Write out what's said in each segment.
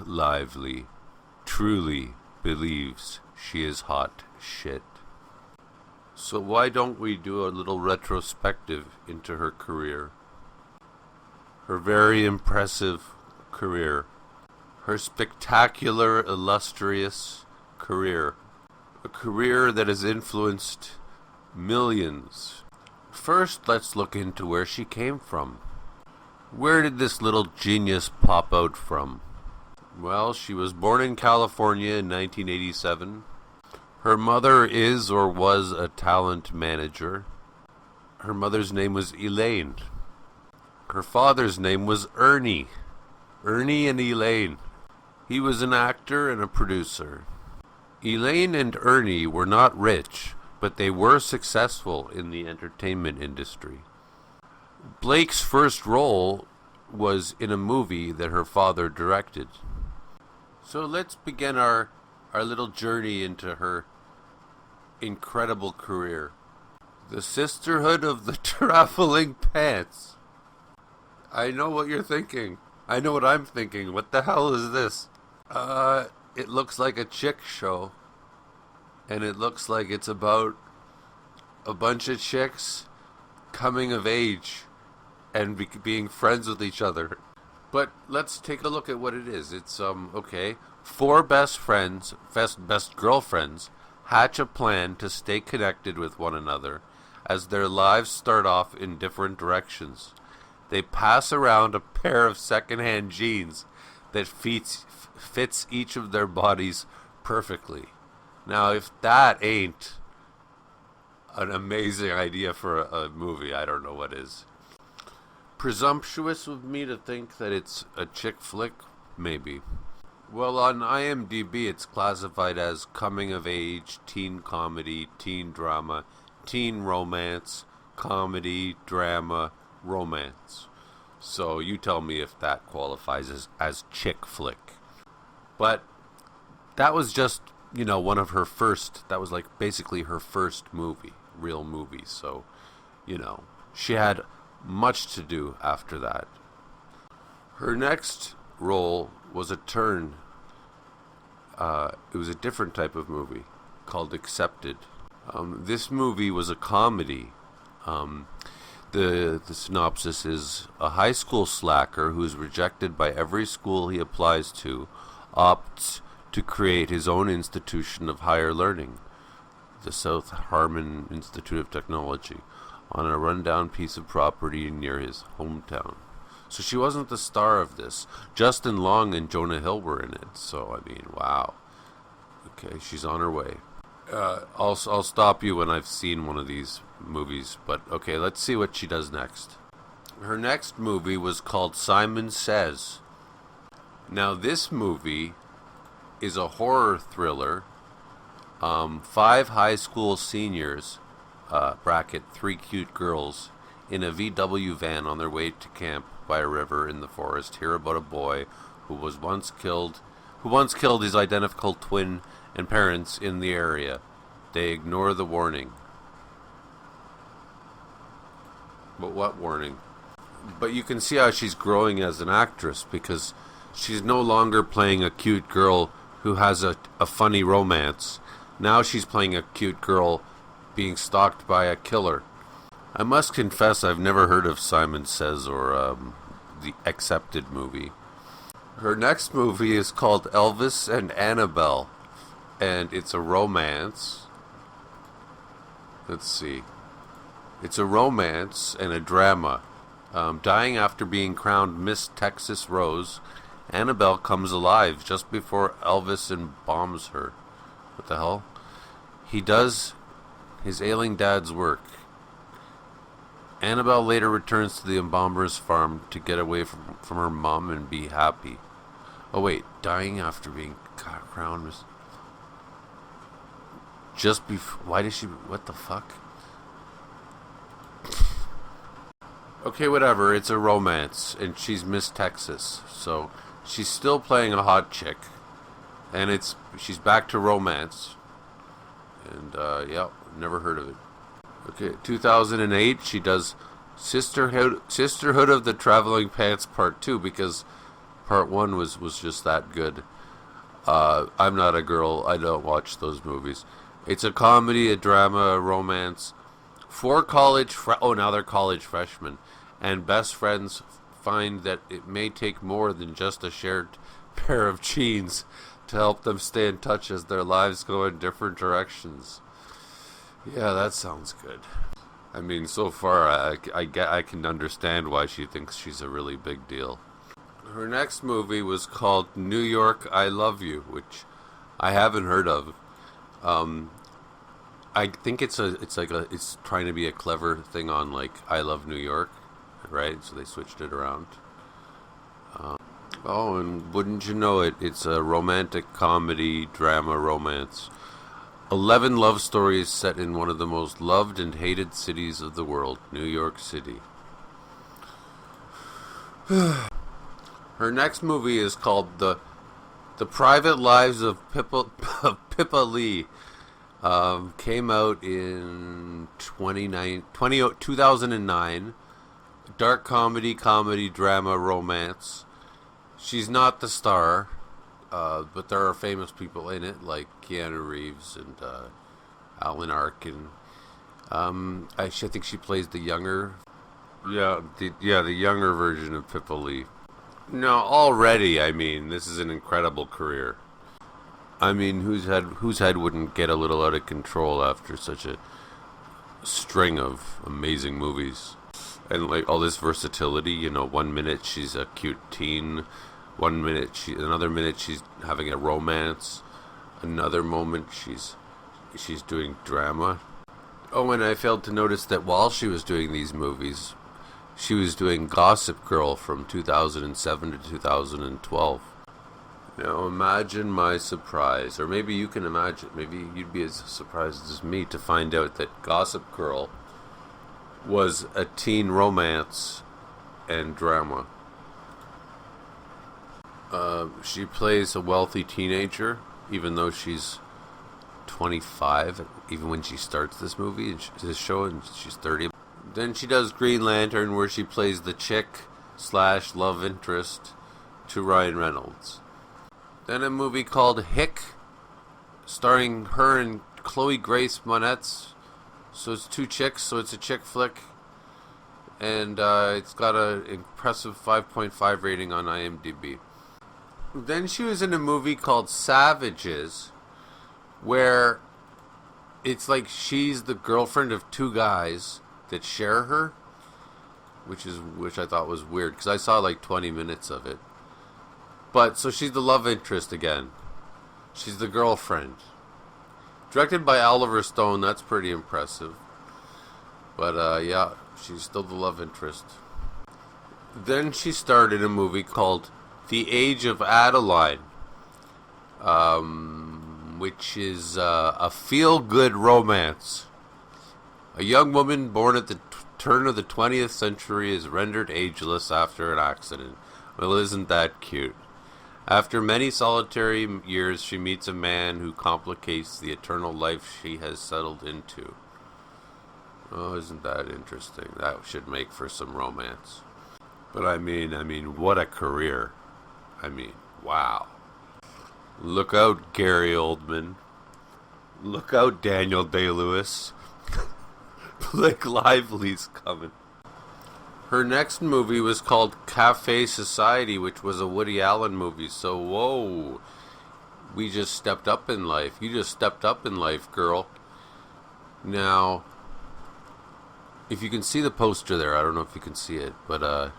Lively truly believes she is hot shit. So why don't we do a little retrospective into her career? Her very impressive career. Her spectacular, illustrious career. A career that has influenced millions. First, let's look into where she came from. Where did this little genius pop out from? Well, she was born in California in 1987. Her mother is or was a talent manager. Her mother's name was Elaine. Her father's name was Ernie. Ernie and Elaine. He was an actor and a producer. Elaine and Ernie were not rich, but they were successful in the entertainment industry. Blake's first role was in a movie that her father directed. So let's begin our little journey into her incredible career. The Sisterhood of the Traveling Pants. I know what you're thinking. I know what I'm thinking. What the hell is this? It looks like a chick show. And it looks like it's about a bunch of chicks coming of age and being friends with each other. But let's take a look at what it is. It's, okay. 4 best girlfriends hatch a plan to stay connected with one another as their lives start off in different directions. They pass around a pair of secondhand jeans that fits each of their bodies perfectly. Now, if that ain't an amazing idea for a movie, I don't know what is. Presumptuous of me to think that it's a chick flick? Maybe. Well, on IMDb, it's classified as coming of age, teen comedy, teen drama, teen romance, comedy, drama, romance. So you tell me if that qualifies as chick flick. But that was just, one of her first, that was like basically her first movie, real movie. So, she had much to do after that. Her next role was a turn. It was a different type of movie called Accepted. This movie was a comedy. The synopsis is a high school slacker who is rejected by every school he applies to opts to create his own institution of higher learning, the South Harmon Institute of Technology, on a rundown piece of property near his hometown. So she wasn't the star of this. Justin Long and Jonah Hill were in it. So, wow. Okay, she's on her way. I'll stop you when I've seen one of these movies. But, okay, let's see what she does next. Her next movie was called Simon Says. Now, this movie is a horror thriller. 5 high school seniors, bracket 3 cute girls, in a VW van on their way to camp by a river in the forest, hear about a boy who once killed his identical twin and parents in the area. They ignore the warning. But what warning? But you can see how she's growing as an actress, because she's no longer playing a cute girl who has a funny romance. Now she's playing a cute girl being stalked by a killer. I must confess I've never heard of Simon Says or the Accepted movie. Her next movie is called Elvis and Annabelle, and it's a romance. Let's see. It's a romance and a drama. Dying after being crowned Miss Texas Rose, Annabelle comes alive just before Elvis embalms her. What the hell? He does his ailing dad's work. Annabelle later returns to the embalmer's farm to get away from her mom and be happy. Oh wait, dying after being crowned Miss... Just before... Why did she... What the fuck? Okay, whatever. It's a romance, and she's Miss Texas, so she's still playing a hot chick, and she's back to romance, and never heard of it. Okay, 2008, she does Sisterhood of the Traveling Pants Part 2, because Part 1 was just that good. I'm Not a Girl. I don't watch those movies. It's a comedy, a drama, a romance. Four now they're college freshmen, and best friends find that it may take more than just a shared pair of jeans to help them stay in touch as their lives go in different directions. Yeah, that sounds good. I mean, so far I can understand why she thinks she's a really big deal. Her next movie was called New York, I Love You, which I haven't heard of. I think it's trying to be a clever thing on like I Love New York, right? So they switched it around. And wouldn't you know it, it's a romantic comedy, drama, romance. 11 love stories set in one of the most loved and hated cities of the world, New York City. Her next movie is called The Private Lives of Pippa Lee. Came out in 2009. Dark comedy, drama, romance. She's not the star, but there are famous people in it, like Keanu Reeves and Alan Arkin. I think she plays the younger, the younger version of Pippa Lee. Now, already, I mean, this is an incredible career. I mean, whose head wouldn't get a little out of control after such a string of amazing movies? And like all this versatility, you know, 1 minute she's a cute teen, another minute she's having a romance, another moment she's doing drama. Oh, and I failed to notice that while she was doing these movies, she was doing Gossip Girl from 2007 to 2012. Now imagine my surprise, or maybe you can imagine, maybe you'd be as surprised as me to find out that Gossip Girl was a teen romance and drama. She plays a wealthy teenager, even though she's 25, even when she starts this show, and she's 30. Then she does Green Lantern, where she plays the chick/love interest to Ryan Reynolds. Then a movie called Hick, starring her and Chloe Grace Moretz. So it's two chicks, so it's a chick flick. And it's got an impressive 5.5 rating on IMDb. Then she was in a movie called Savages, where it's like she's the girlfriend of two guys that share her, which I thought was weird, because I saw like 20 minutes of it. But, so she's the love interest again. She's the girlfriend. Directed by Oliver Stone, that's pretty impressive. But, yeah, she's still the love interest. Then she starred in a movie called The Age of Adeline, which is a feel-good romance. A young woman born at the turn of the 20th century is rendered ageless after an accident. Well, isn't that cute? After many solitary years, she meets a man who complicates the eternal life she has settled into. Oh, isn't that interesting? That should make for some romance. But I mean, what a career. I mean, wow. Look out, Gary Oldman. Look out, Daniel Day-Lewis. Blake Lively's coming. Her next movie was called Cafe Society, which was a Woody Allen movie. So, whoa. We just stepped up in life. You just stepped up in life, girl. Now, if you can see the poster there, I don't know if you can see it, but,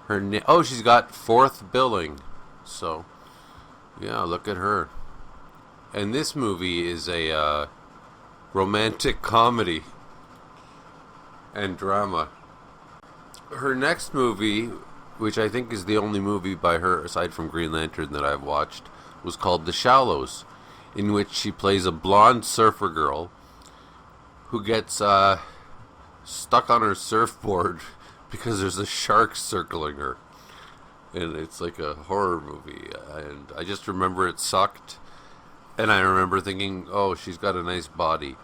she's got 4th billing. So, yeah, look at her. And this movie is a, romantic comedy and drama. Her next movie, which I think is the only movie by her aside from Green Lantern that I've watched, was called The Shallows, in which she plays a blonde surfer girl who gets stuck on her surfboard because there's a shark circling her. And it's like a horror movie, and I just remember it sucked, and I remember thinking, oh, she's got a nice body.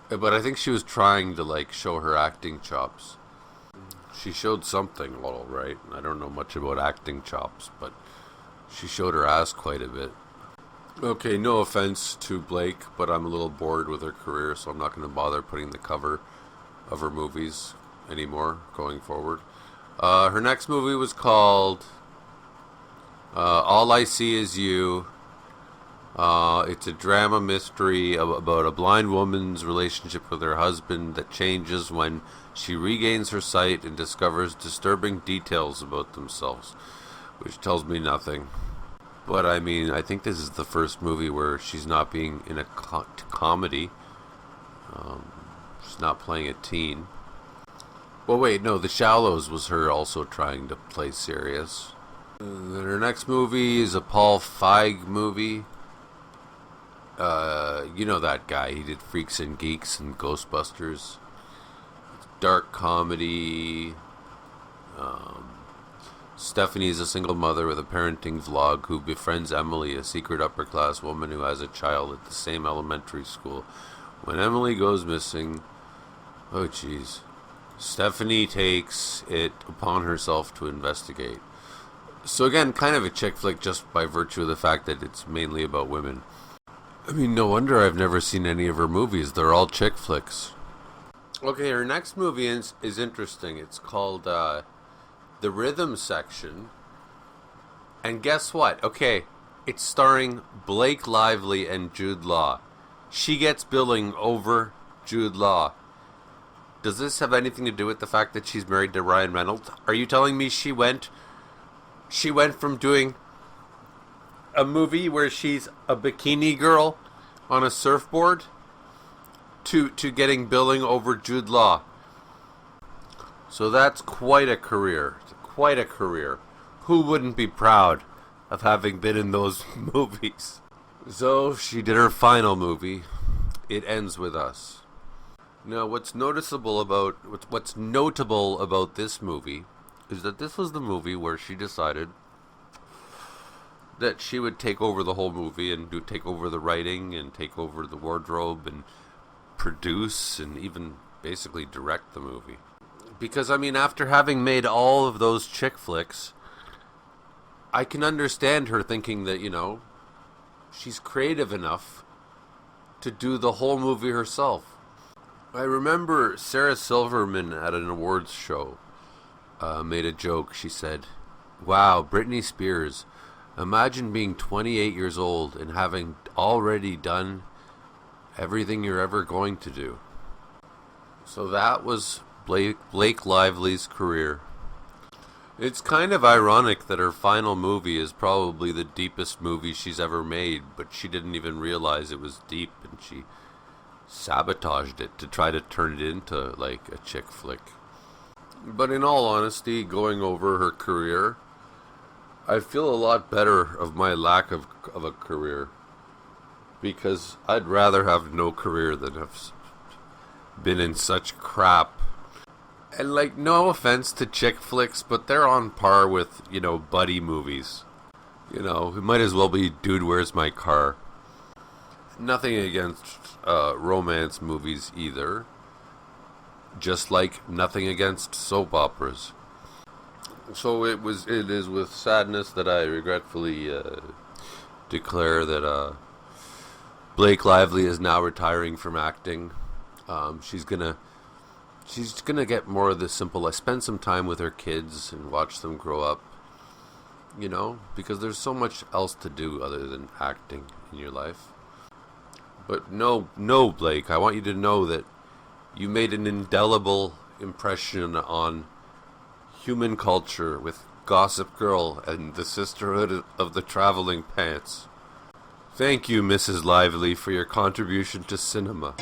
But I think she was trying to, like, show her acting chops. She showed something, all right. I don't know much about acting chops, but she showed her ass quite a bit. Okay, no offense to Blake, but I'm a little bored with her career, so I'm not going to bother putting the cover of her movies anymore going forward. Her next movie was called All I See Is You. It's a drama mystery about a blind woman's relationship with her husband that changes when she regains her sight and discovers disturbing details about themselves, which tells me nothing. But I mean, I think this is the first movie where she's not being in a comedy. She's not playing a teen. Well, wait, no, The Shallows was her also trying to play serious. Then her next movie is a Paul Feig movie. You know that guy. He did Freaks and Geeks and Ghostbusters. Dark comedy. Stephanie is a single mother with a parenting vlog who befriends Emily, a secret upper-class woman who has a child at the same elementary school. When Emily goes missing... Oh, jeez. Stephanie takes it upon herself to investigate. So again, kind of a chick flick just by virtue of the fact that it's mainly about women. I mean, no wonder I've never seen any of her movies. They're all chick flicks. Okay, her next movie is interesting. It's called The Rhythm Section. And guess what? Okay, it's starring Blake Lively and Jude Law. She gets billing over Jude Law. Does this have anything to do with the fact that she's married to Ryan Reynolds? Are you telling me she went from doing a movie where she's a bikini girl on a surfboard to getting billing over Jude Law? So that's quite a career. Quite a career. Who wouldn't be proud of having been in those movies? So she did her final movie. It Ends With Us. Now, what's notable about this movie is that this was the movie where she decided that she would take over the whole movie and take over the writing and take over the wardrobe and produce and even basically direct the movie. Because, I mean, after having made all of those chick flicks, I can understand her thinking that, you know, she's creative enough to do the whole movie herself. I remember Sarah Silverman at an awards show made a joke. She said, "Wow, Britney Spears, imagine being 28 years old and having already done everything you're ever going to do." So that was Blake Lively's career. It's kind of ironic that her final movie is probably the deepest movie she's ever made, but she didn't even realize it was deep, and she sabotaged it to try to turn it into like a chick flick. But in all honesty, going over her career, I feel a lot better of my lack of a career, because I'd rather have no career than have been in such crap. And like, no offense to chick flicks, but they're on par with, you know, buddy movies. You know, it might as well be Dude, Where's My Car? Nothing against romance movies either. Just like nothing against soap operas. So it is with sadness that I regretfully declare that Blake Lively is now retiring from acting. She's gonna get more of the simple life. Spend some time with her kids and watch them grow up. You know, because there's so much else to do other than acting in your life. But no, Blake, I want you to know that you made an indelible impression on human culture with Gossip Girl and the Sisterhood of the Traveling Pants. Thank you, Mrs. Lively, for your contribution to cinema.